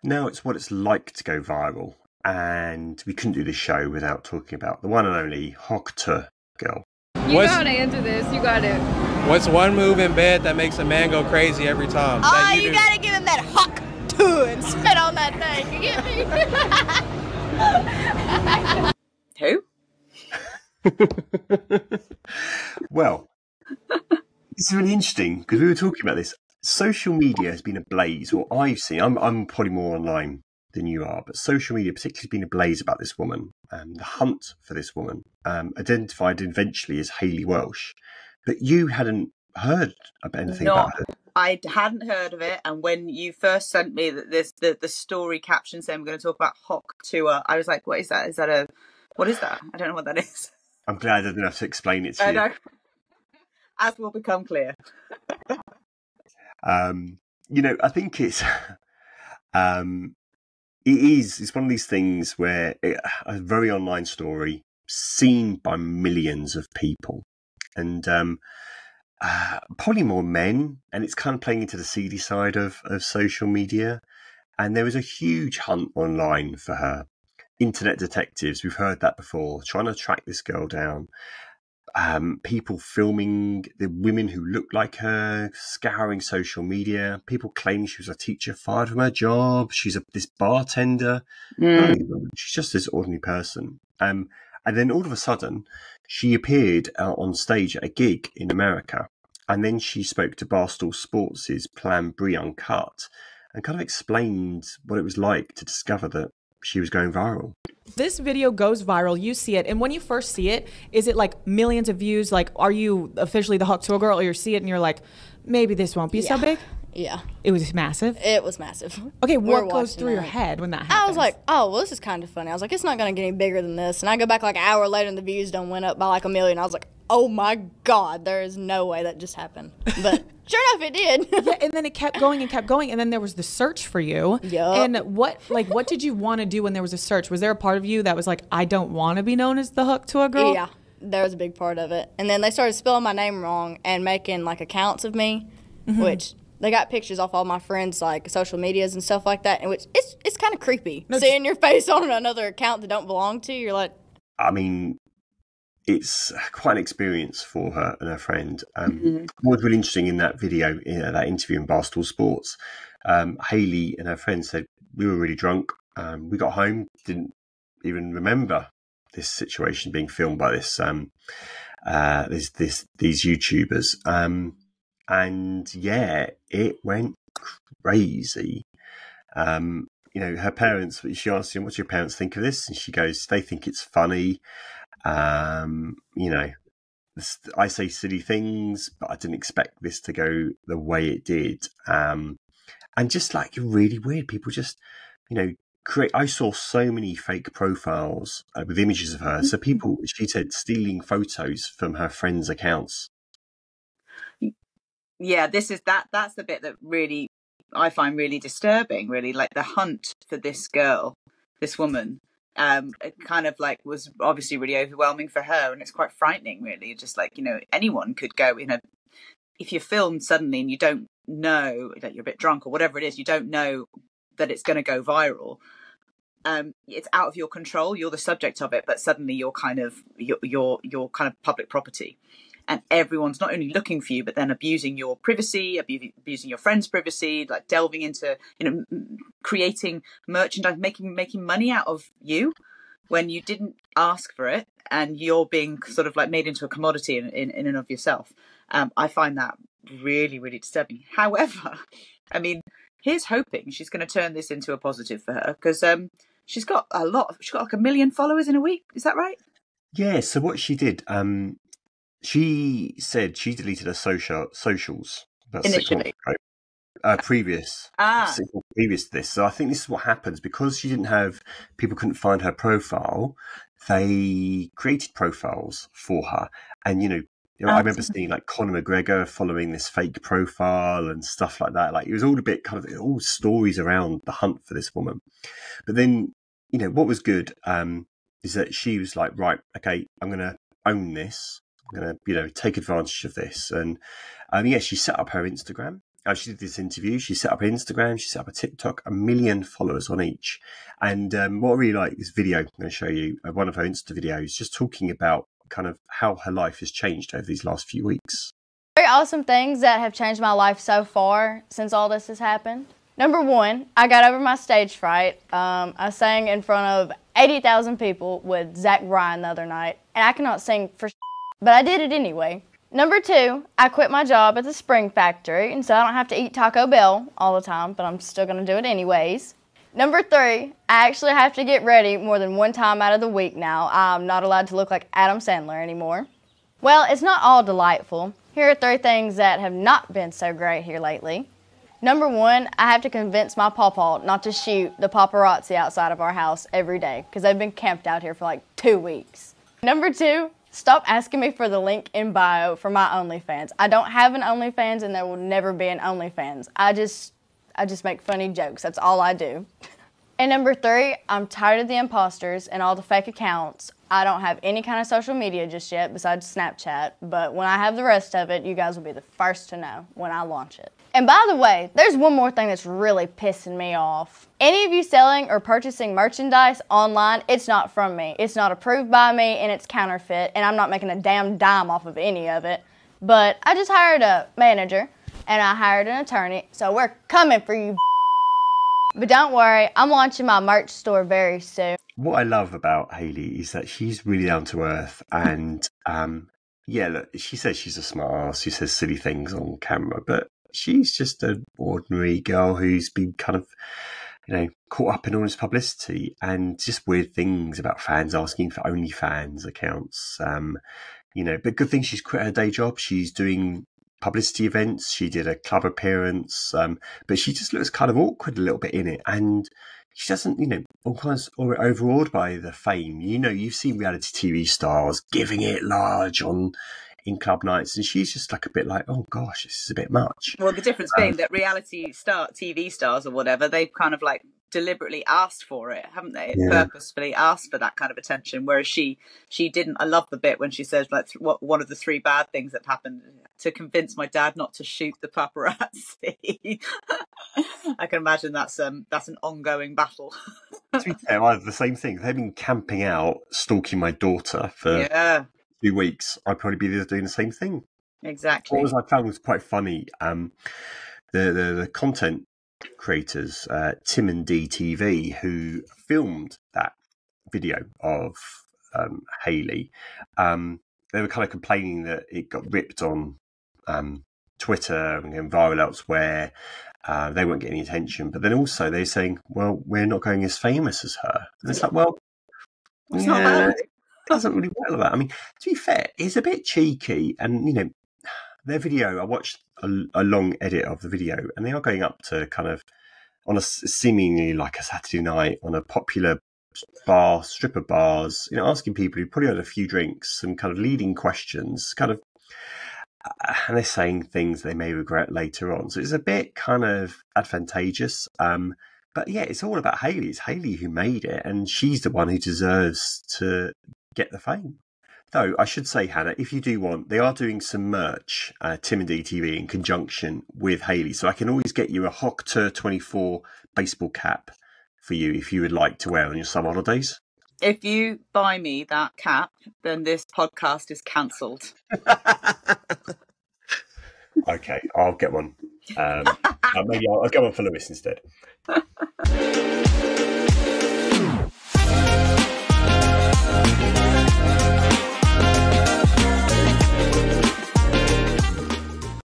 Now it's what it's like to go viral. And we couldn't do this show without talking about the one and only Hawk Tuah Girl. You gotta answer this. You got it. What's one move in bed that makes a man go crazy every time? Oh, you gotta give him that Hawk Tuah and spit on that thing. You get Who? Well, this is really interesting because we were talking about this. Social media has been ablaze, or I've seen. I'm probably more online than you are, but social media particularly has been ablaze about this woman. The hunt for this woman, identified eventually as Haliey Welch, but you hadn't heard of anything about her. I hadn't heard of it, and when you first sent me the story caption saying we're going to talk about Hawk Tuah, I was like, "What is that? What is that? I don't know what that is." I'm glad I didn't have to explain it to you. I know, as will become clear. I think it's it's one of these things where a very online story seen by millions of people, and probably more men, and it's kind of playing into the seedy side of social media. And there was a huge hunt online for her. Internet detectives, we've heard that before, trying to track this girl down. People filming the women who look like her, scouring social media, people claiming she was a teacher fired from her job, she's this bartender. She's just this ordinary person. And then all of a sudden, she appeared on stage at a gig in America. And then she spoke to Barstool Sports' Plan Bri Uncut and kind of explained what it was like to discover that she was going viral. This video goes viral, you see it, and when you first see it, is it like millions of views? Like, are you officially the Hawk Tuah Girl, or you see it and you're like, maybe this won't be so big? Yeah. It was massive? It was massive. Okay, what goes through your head when that happens? I was like, oh, well, this is kind of funny. I was like, it's not going to get any bigger than this. And I go back like an hour later and the views done went up by like 1 million. I was like, oh my God, there is no way that just happened. But sure enough, it did. Yeah, and then it kept going and kept going. And then there was the search for you. Yup. And what did you want to do when there was a search? Was there a part of you that was like, I don't want to be known as the Hawk Tuah Girl? Yeah, there was a big part of it. And then they started spelling my name wrong and making like accounts of me, which they got pictures off all my friends' like social medias and stuff like that. And which it's kind of creepy seeing your face on another account that don't belong to you. You're like, I mean, it's quite an experience for her and her friend. What was really interesting in that video, in that interview in Barstool Sports, Haliey and her friend said, we were really drunk. We got home, didn't even remember this situation being filmed by these YouTubers. And yeah, it went crazy. Her parents, she asked him, what do your parents think of this? And she goes, they think it's funny. I say silly things, but I didn't expect this to go the way it did. And just like really weird, people just, create. I saw so many fake profiles with images of her. So people, she said, stealing photos from her friends' accounts. Yeah, that's the bit that really I find really disturbing, really, like the hunt for this girl, this woman. It kind of like was obviously really overwhelming for her, and it's quite frightening, really. Just like, anyone could go, if you're filmed suddenly and you don't know that you're a bit drunk or whatever it is, you don't know that it's going to go viral. It's out of your control. You're the subject of it, but suddenly you're kind of public property. And everyone's not only looking for you, but then abusing your privacy, abusing your friends' privacy, like delving into, creating merchandise, making money out of you when you didn't ask for it, and you're being sort of like made into a commodity in and of yourself. I find that really, really disturbing. However, I mean, here's hoping she's going to turn this into a positive for her, because she's got like 1 million followers in a week. Is that right? Yeah. So what she did, she said she deleted her socials about initially. 6 months ago, previous to this. So I think this is what happens because she didn't have, people couldn't find her profile. They created profiles for her, and I remember seeing like Conor McGregor following this fake profile and stuff like that. Like it was all a bit kind of all stories around the hunt for this woman. But then what was good is that she was like, right, okay, I'm going to own this. I'm going to, take advantage of this. And she set up her Instagram. she did this interview. She set up an Instagram. She set up a TikTok. 1 million followers on each. And what I really like this video, I'm going to show you one of her Insta videos, just talking about kind of how her life has changed over these last few weeks. Very awesome things that have changed my life so far since all this has happened. Number one, I got over my stage fright. I sang in front of 80,000 people with Zach Bryan the other night, and I cannot sing for but I did it anyway. Number two, I quit my job at the spring factory, and so I don't have to eat Taco Bell all the time, but I'm still going to do it anyways. Number three, I actually have to get ready more than one time out of the week now. I'm not allowed to look like Adam Sandler anymore. Well, it's not all delightful. Here are 3 things that have not been so great here lately. Number one, I have to convince my pawpaw not to shoot the paparazzi outside of our house every day because they've been camped out here for like 2 weeks. Number two, stop asking me for the link in bio for my OnlyFans. I don't have an OnlyFans and there will never be an OnlyFans. I just make funny jokes. That's all I do. And number three, I'm tired of the imposters and all the fake accounts. I don't have any kind of social media just yet besides Snapchat, but when I have the rest of it, you guys will be the first to know when I launch it. And by the way, there's one more thing that's really pissing me off. Any of you selling or purchasing merchandise online, it's not from me. It's not approved by me and it's counterfeit and I'm not making a damn dime off of any of it. But I just hired a manager and I hired an attorney, so we're coming for you. But don't worry, I'm launching my merch store very soon. What I love about Haliey is that she's really down to earth and yeah, look, she says she's a smart ass, she says silly things on camera, but she's just an ordinary girl who's been kind of, you know, caught up in all this publicity and just weird things about fans asking for OnlyFans accounts. You know, but good thing she's quit her day job. She's doing publicity events. She did a club appearance, but she just looks kind of awkward a little bit in it. And she doesn't, you know, all kinds or overawed by the fame. You know, you've seen reality TV stars giving it large in club nights, and she's just like a bit like, oh gosh, this is a bit much. Well, the difference being that TV stars or whatever, they've kind of like deliberately asked for it, haven't they? Yeah. Purposefully asked for that kind of attention, whereas she didn't. I love the bit when she says like one of the 3 bad things that happened: to convince my dad not to shoot the paparazzi. I can imagine that's an ongoing battle. To be fair, I have the same thing. They've been camping out, stalking my daughter for 2 weeks. I'd probably be doing the same thing. Exactly. What I found was quite funny. The content creators, Tim and D TV, who filmed that video of Haliey, they were kind of complaining that it got ripped on Twitter and going viral elsewhere. They weren't getting attention, but then also they're saying, well, we're not going as famous as her. And it's like, well, it's not bad. It doesn't really work like that. I mean, to be fair, it's a bit cheeky. And, you know, their video, I watched a long edit of the video, and they are going up to kind of on a seemingly like a Saturday night on a popular bar, strip of bars, you know, asking people who probably had a few drinks, some kind of leading questions, kind of, and they're saying things they may regret later on. So it's a bit kind of advantageous. But yeah, it's all about Haliey. It's Haliey who made it, and she's the one who deserves to get the fame. Though I should say, Hannah, if you do want, they are doing some merch, Tim and DTV, in conjunction with Haliey. So I can always get you a Hawk Tuah 24 baseball cap for you if you would like to wear on your summer holidays. If you buy me that cap, then this podcast is cancelled. Okay, I'll get one. Maybe I'll get one for Lewis instead.